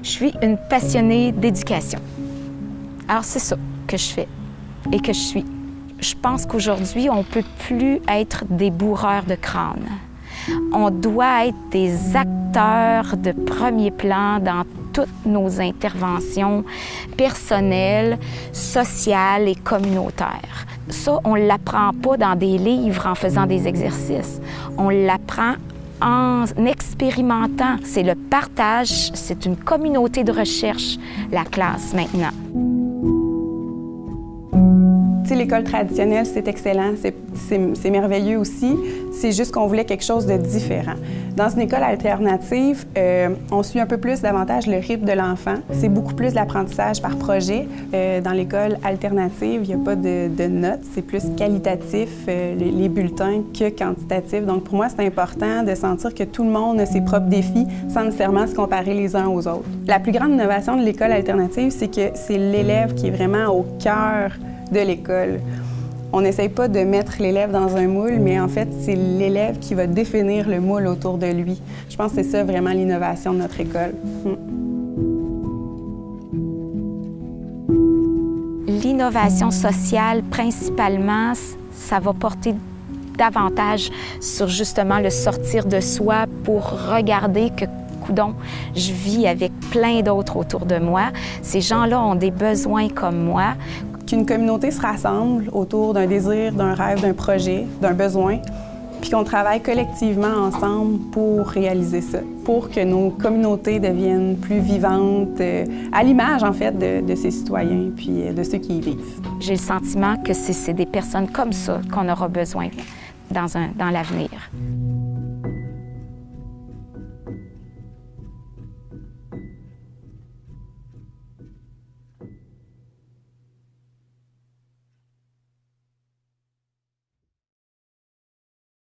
Je suis une passionnée d'éducation. Alors, c'est ça que je fais et que je suis. Je pense qu'aujourd'hui, on ne peut plus être des bourreurs de crâne. On doit être des acteurs de premier plan dans toutes nos interventions personnelles, sociales et communautaires. Ça, on ne l'apprend pas dans des livres en faisant des exercices. On l'apprend en expérimentant. C'est le partage, c'est une communauté de recherche, la classe maintenant. L'école traditionnelle, c'est excellent, c'est merveilleux aussi. C'est juste qu'on voulait quelque chose de différent. Dans une école alternative, on suit un peu plus davantage le rythme de l'enfant. C'est beaucoup plus d'apprentissage par projet. Dans l'école alternative, il n'y a pas de notes, c'est plus qualitatif, les bulletins, que quantitatif. Donc pour moi, c'est important de sentir que tout le monde a ses propres défis sans nécessairement se comparer les uns aux autres. La plus grande innovation de l'école alternative, c'est que c'est l'élève qui est vraiment au cœur de l'école. On n'essaye pas de mettre l'élève dans un moule, mais en fait, c'est l'élève qui va définir le moule autour de lui. Je pense que c'est ça vraiment l'innovation de notre école. L'innovation sociale, principalement, ça va porter davantage sur justement le sortir de soi pour regarder que coudonc, je vis avec plein d'autres autour de moi. Ces gens-là ont des besoins comme moi. Qu'une communauté se rassemble autour d'un désir, d'un rêve, d'un projet, d'un besoin, puis qu'on travaille collectivement ensemble pour réaliser ça, pour que nos communautés deviennent plus vivantes, à l'image, en fait, de ces citoyens, puis de ceux qui y vivent. J'ai le sentiment que c'est des personnes comme ça qu'on aura besoin dans l'avenir.